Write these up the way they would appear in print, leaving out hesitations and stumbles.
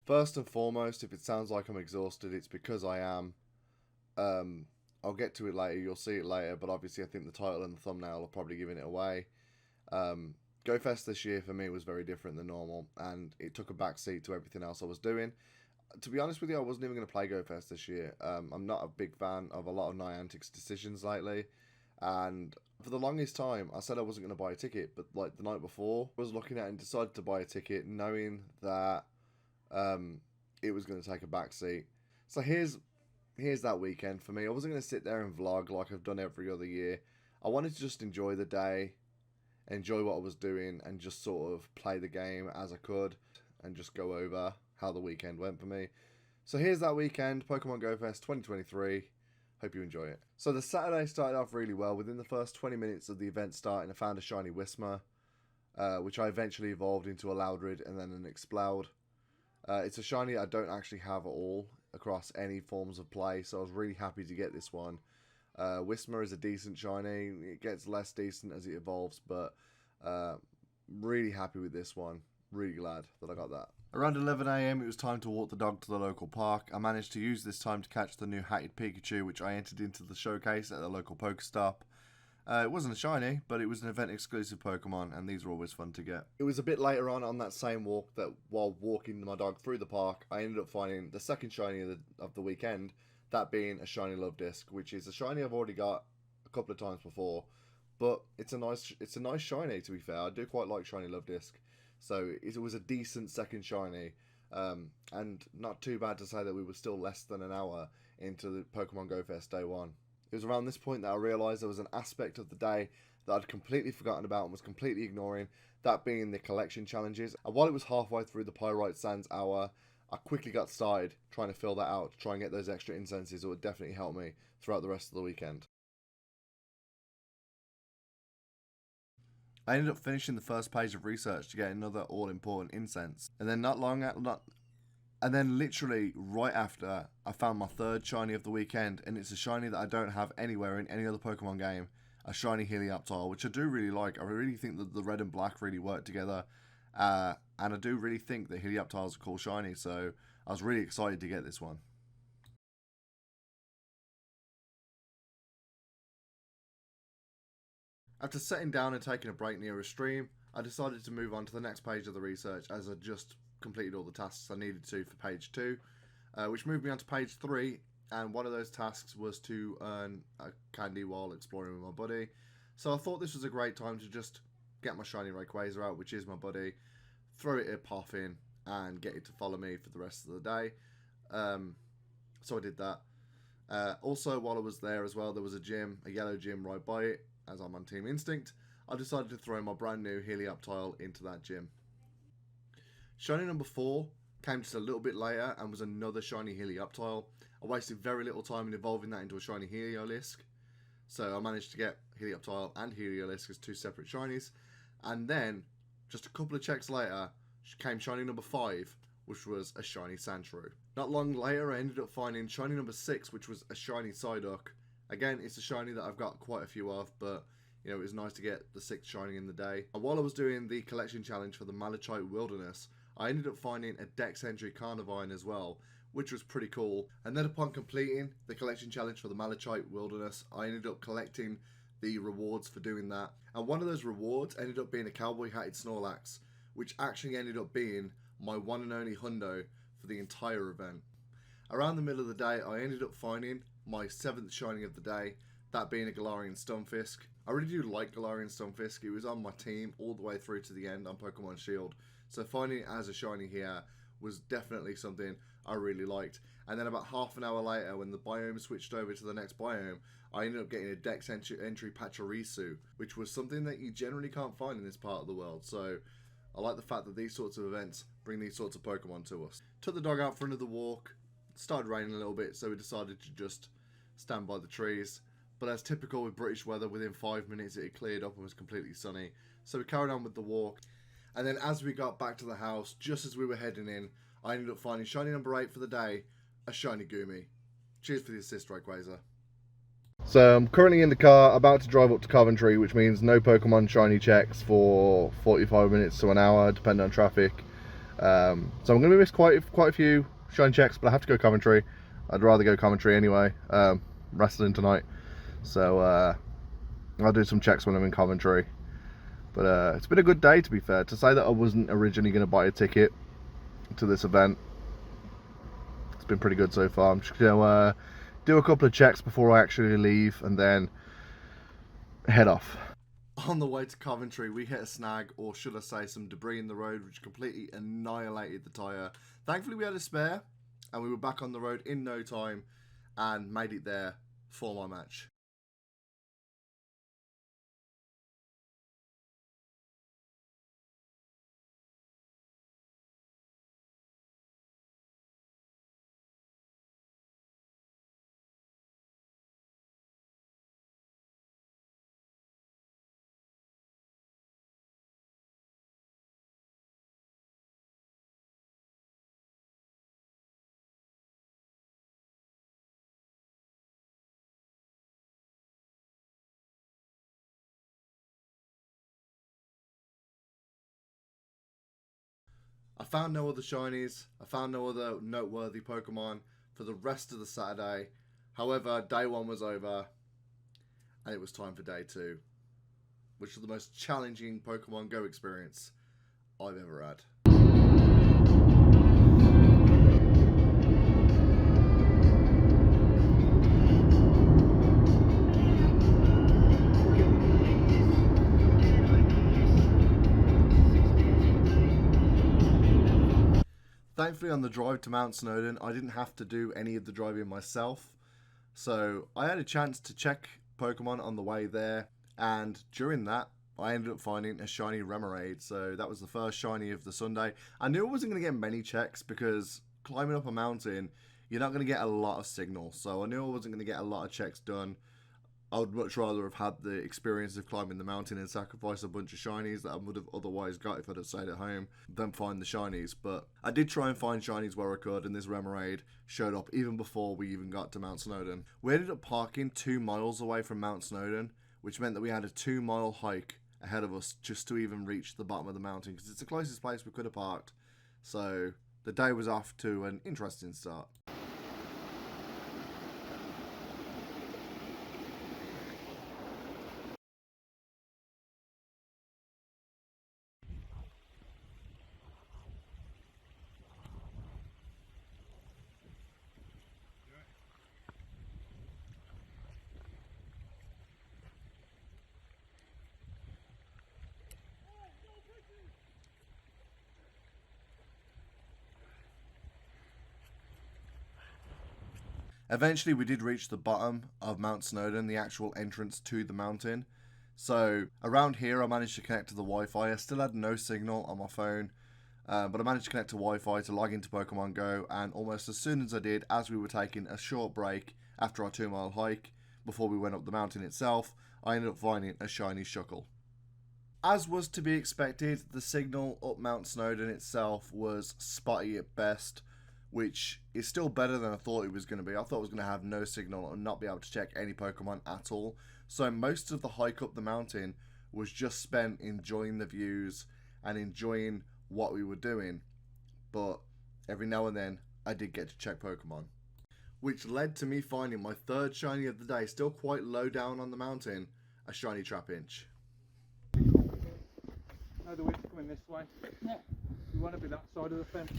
First and foremost, if it sounds like I'm exhausted, it's because I am. I'll get to it later, you'll see it later, but obviously I think the title and the thumbnail are probably giving it away. GoFest this year for me was very different than normal, and it took a backseat to everything else I was doing. To be honest with you, I wasn't even going to play GoFest this year. I'm not a big fan of a lot of Niantic's decisions lately, and for the longest time, I said I wasn't going to buy a ticket, but like the night before, I was looking at it and decided to buy a ticket, knowing that it was going to take a backseat. So here's that weekend for me. I wasn't going to sit there and vlog like I've done every other year. I wanted to just enjoy the day, enjoy what I was doing, and just sort of play the game as I could, and just go over how the weekend went for me. So here's that weekend, Pokemon Go Fest 2023. Hope you enjoy it. So the Saturday started off really well. Within the first 20 minutes of the event starting, I found a shiny Whismur, which I eventually evolved into a Loudred and then an Exploud. It's a shiny I don't actually have at all across any forms of play, so I was really happy to get this one. Whismur is a decent shiny. It gets less decent as it evolves, but really happy with this one. Really glad that I got that. Around 11 AM, it was time to walk the dog to the local park. I managed to use this time to catch the new Hatted Pikachu, which I entered into the showcase at the local Pokestop. It wasn't a shiny, but it was an event-exclusive Pokemon, and these were always fun to get. It was a bit later on that same walk that while walking my dog through the park, I ended up finding the second shiny of the weekend, that being a shiny Love Disc, which is a shiny I've already got a couple of times before, but it's a nice shiny, to be fair. I do quite like shiny Love Disc, so it was a decent second shiny, and not too bad to say that we were still less than an hour into the Pokemon Go Fest Day 1. It was around this point that I realised there was an aspect of the day that I'd completely forgotten about and was completely ignoring, that being the collection challenges. And while it was halfway through the Pyrite Sands hour, I quickly got started trying to fill that out, to try and get those extra incenses that would definitely help me throughout the rest of the weekend. I ended up finishing the first page of research to get another all-important incense, and then literally right after, I found my third shiny of the weekend, and it's a shiny that I don't have anywhere in any other Pokemon game, a shiny Helioptile, which I do really like. I really think that the red and black really work together, and I do really think that Helioptile is a cool shiny, so I was really excited to get this one. After sitting down and taking a break near a stream, I decided to move on to the next page of the research, as I just completed all the tasks I needed to for page 2, which moved me on to page 3, and one of those tasks was to earn a candy while exploring with my buddy. So I thought this was a great time to just get my shiny Rayquaza out, which is my buddy, throw it a Puff in, and get it to follow me for the rest of the day. So I did that. Also, while I was there as well, there was a yellow gym right by it. As I'm on Team Instinct, I decided to throw my brand new Helioptile into that gym. Shiny number 4 came just a little bit later and was another shiny Helioptile. I wasted very little time in evolving that into a shiny Heliolisk. So I managed to get Helioptile and Heliolisk as 2 separate shinies. And then, just a couple of checks later, came shiny number 5, which was a shiny Sandshrew. Not long later, I ended up finding shiny number 6, which was a shiny Psyduck. Again, it's a shiny that I've got quite a few of, but you know, it was nice to get the 6th shiny in the day. And while I was doing the collection challenge for the Malachite Wilderness, I ended up finding a Dex Entry Carnivine as well, which was pretty cool. And then upon completing the collection challenge for the Malachite Wilderness, I ended up collecting the rewards for doing that. And one of those rewards ended up being a Cowboy Hatted Snorlax, which actually ended up being my one and only hundo for the entire event. Around the middle of the day, I ended up finding my 7th shiny of the day, that being a Galarian Stunfisk. I really do like Galarian Stunfisk. It was on my team all the way through to the end on Pokemon Shield, so finding it as a shiny here was definitely something I really liked. And then about half an hour later, when the biome switched over to the next biome, I ended up getting a Dex Entry Pachirisu, which was something that you generally can't find in this part of the world, so I like the fact that these sorts of events bring these sorts of Pokemon to us. Took the dog out for another walk. It started raining a little bit, so we decided to just stand by the trees, but as typical with British weather, within 5 minutes it had cleared up and was completely sunny, so we carried on with the walk. And then as we got back to the house, just as we were heading in, I ended up finding shiny number 8 for the day, a shiny Goomy. Cheers for the assist, Rayquaza. So I'm currently in the car, about to drive up to Coventry, which means no Pokemon shiny checks for 45 minutes to an hour, depending on traffic. So I'm going to miss quite a few shine checks, but I have to go Coventry. I'd rather go Coventry anyway. Wrestling tonight, so I'll do some checks when I'm in Coventry. But it's been a good day, to be fair. To say that I wasn't originally going to buy a ticket to this event, it's been pretty good so far. I'm just going to do a couple of checks before I actually leave and then head off. On the way to Coventry, we hit a snag, or should I say some debris in the road, which completely annihilated the tyre. Thankfully we had a spare and we were back on the road in no time and made it there for my match. I found no other shinies, I found no other noteworthy Pokemon for the rest of the Saturday. However, day one was over and it was time for day two, which was the most challenging Pokemon Go experience I've ever had. Thankfully, on the drive to Mount Snowdon, I didn't have to do any of the driving myself. So I had a chance to check Pokemon on the way there. And during that, I ended up finding a shiny Remoraid. So that was the first shiny of the Sunday. I knew I wasn't going to get many checks because climbing up a mountain, you're not going to get a lot of signal. So I knew I wasn't going to get a lot of checks done. I would much rather have had the experience of climbing the mountain and sacrifice a bunch of shinies that I would have otherwise got if I'd have stayed at home than find the shinies. But I did try and find shinies where I could, and this Remoraid showed up even before we even got to Mount Snowdon. We ended up parking 2 miles away from Mount Snowdon, which meant that we had a 2-mile hike ahead of us just to even reach the bottom of the mountain, because it's the closest place we could have parked. So the day was off to an interesting start. Eventually, we did reach the bottom of Mount Snowdon, the actual entrance to the mountain. So around here, I managed to connect to the Wi-Fi. I still had no signal on my phone, but I managed to connect to Wi-Fi to log into Pokemon Go. And almost as soon as I did, as we were taking a short break after our 2-mile hike, before we went up the mountain itself, I ended up finding a shiny Shuckle. As was to be expected, the signal up Mount Snowdon itself was spotty at best, which is still better than I thought it was going to be. I thought I was going to have no signal and not be able to check any Pokemon at all. So most of the hike up the mountain was just spent enjoying the views and enjoying what we were doing. But every now and then, I did get to check Pokemon, which led to me finding my third shiny of the day, still quite low down on the mountain, a shiny Trapinch. No, the wind's coming this way. Yeah. You want to be that side of the fence.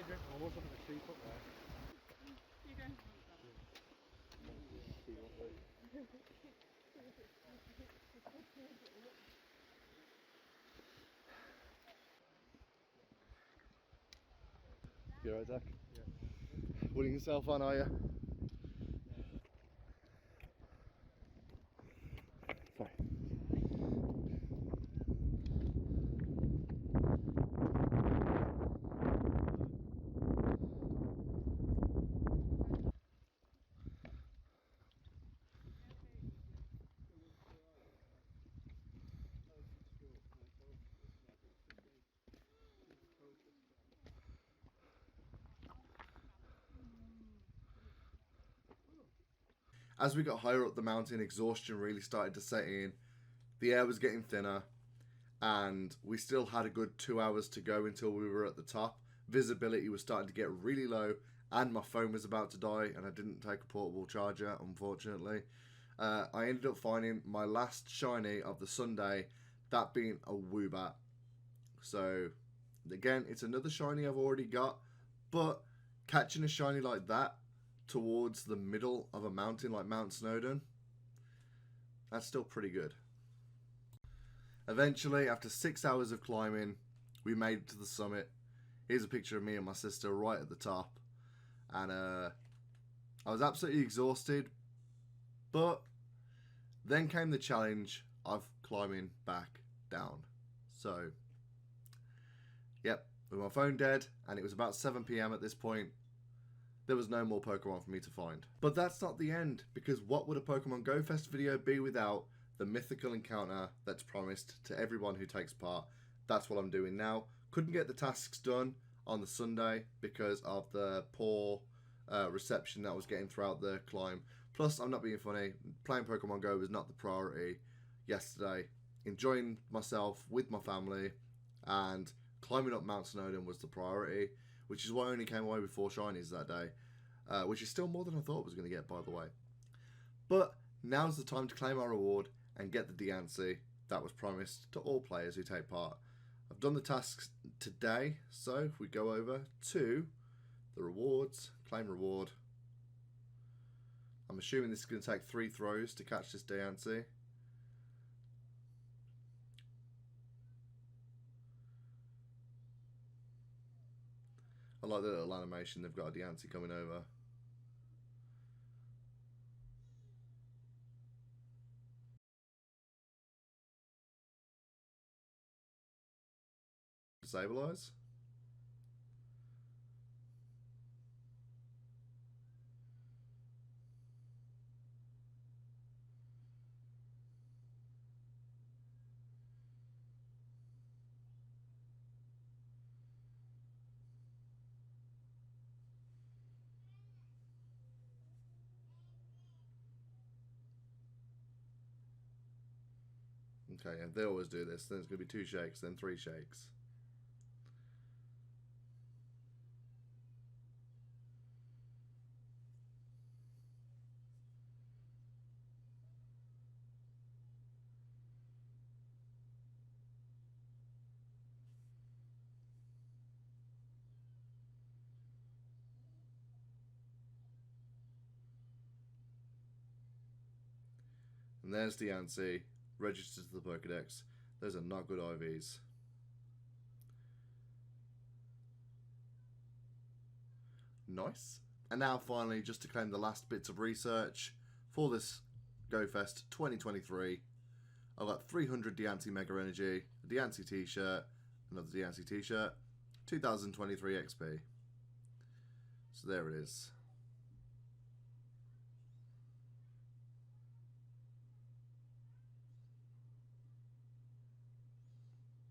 Drink more, something cheap up there. You don't want You alright, Zach? Yeah. putting yourself on, are you? Sorry. As we got higher up the mountain, exhaustion really started to set in. The air was getting thinner, and we still had a good 2 hours to go until we were at the top. Visibility was starting to get really low, and my phone was about to die, and I didn't take a portable charger, unfortunately. I ended up finding my last shiny of the Sunday, that being a Woobat. So, again, it's another shiny I've already got, but catching a shiny like that towards the middle of a mountain like Mt Snowdon, that's still pretty good. Eventually, after 6 hours of climbing, we made it to the summit. Here's a picture of me and my sister right at the top. And I was absolutely exhausted, but then came the challenge of climbing back down. So, yep, with my phone dead, and it was about 7 PM at this point, there was no more Pokemon for me to find. But that's not the end, because what would a Pokemon Go Fest video be without the mythical encounter that's promised to everyone who takes part? That's what I'm doing now. Couldn't get the tasks done on the Sunday because of the poor reception that I was getting throughout the climb. Plus, I'm not being funny, playing Pokemon Go was not the priority yesterday. Enjoying myself with my family and climbing up Mt Snowdon was the priority, which is why I only came away with 4 shinies that day, which is still more than I thought I was going to get, by the way. But now's the time to claim our reward and get the Diancie that was promised to all players who take part. I've done the tasks today, so if we go over to the rewards, claim reward. I'm assuming this is going to take 3 throws to catch this Diancie. I like the little animation, they've got a Diancie coming over. Stabilize. Okay, and they always do this. Then it's going to be 2 shakes, then 3 shakes. And there's Diancie, registered to the Pokedex. Those are not good IVs. Nice. And now finally, just to claim the last bits of research for this GoFest 2023, I've got 300 Diancie Mega Energy, a Diancie t-shirt, another Diancie t-shirt, 2023 XP. So there it is.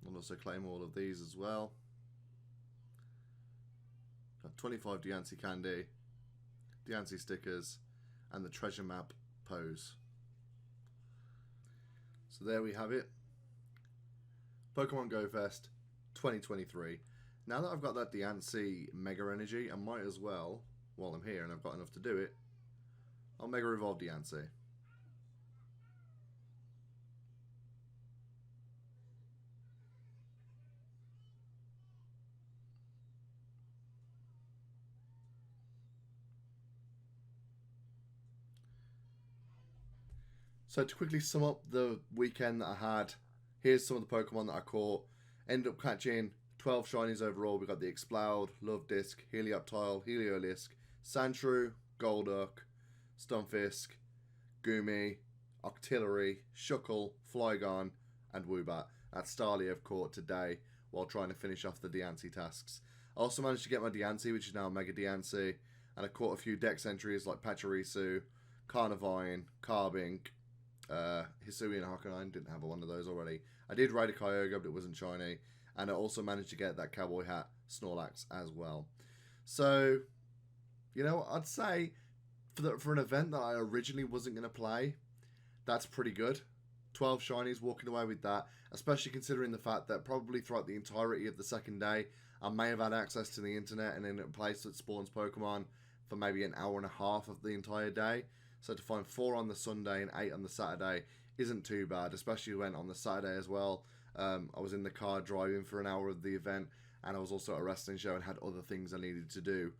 I'll also claim all of these as well. Got 25 Diancie candy, Diancie stickers, and the treasure map pose. So there we have it. Pokemon Go Fest 2023. Now that I've got that Diancie Mega Energy, I might as well, while I'm here and I've got enough to do it, I'll Mega Evolve Diancie. So to quickly sum up the weekend that I had, here's some of the Pokemon that I caught. Ended up catching 12 shinies overall. We got the Exploud, Love Disc, Helioptile, Heliolisk, Sandshrew, Golduck, Stunfisk, Goomy, Octillery, Shuckle, Flygon, and Woobat. That's Starly I've caught today while trying to finish off the Diancie tasks. I also managed to get my Diancie, which is now Mega Diancie, and I caught a few Dex entries like Pachirisu, Carnivine, Carbink, Hisui and Hakanine. Didn't have one of those already. I did raid a Kyogre, but it wasn't shiny, and I also managed to get that Cowboy Hat Snorlax as well. So, you know, I'd say for an event that I originally wasn't going to play, that's pretty good. 12 shinies, walking away with that, especially considering the fact that probably throughout the entirety of the second day, I may have had access to the internet and in a place that spawns Pokemon for maybe an hour and a half of the entire day. So to find 4 on the Sunday and 8 on the Saturday isn't too bad, especially when on the Saturday as well, I was in the car driving for an hour of the event, and I was also at a wrestling show and had other things I needed to do.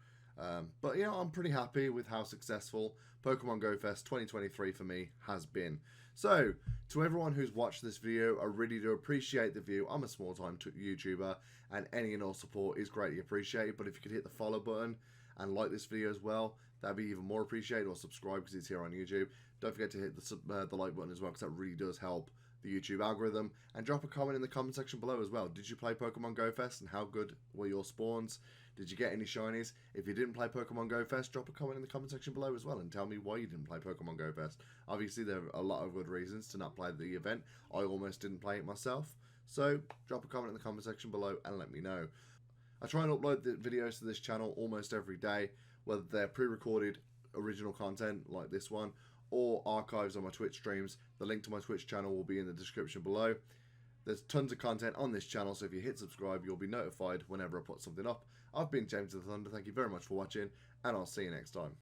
But, you know, I'm pretty happy with how successful Pokemon Go Fest 2023 for me has been. So, to everyone who's watched this video, I really do appreciate the view. I'm a small-time YouTuber, and any and all support is greatly appreciated. But if you could hit the follow button and like this video as well, that'd be even more appreciated, or subscribe because it's here on YouTube. Don't forget to hit the like button as well, because that really does help the YouTube algorithm. And drop a comment in the comment section below as well. Did you play Pokemon Go Fest, and how good were your spawns? Did you get any shinies? If you didn't play Pokemon Go Fest, drop a comment in the comment section below as well and tell me why you didn't play Pokemon Go Fest. Obviously, there are a lot of good reasons to not play the event. I almost didn't play it myself. So, drop a comment in the comment section below and let me know. I try and upload the videos to this channel almost every day, whether they're pre-recorded original content like this one, or archives on my Twitch streams. The link to my Twitch channel will be in the description below. There's tons of content on this channel, so if you hit subscribe, you'll be notified whenever I put something up. I've been James of the Thunder. Thank you very much for watching, and I'll see you next time.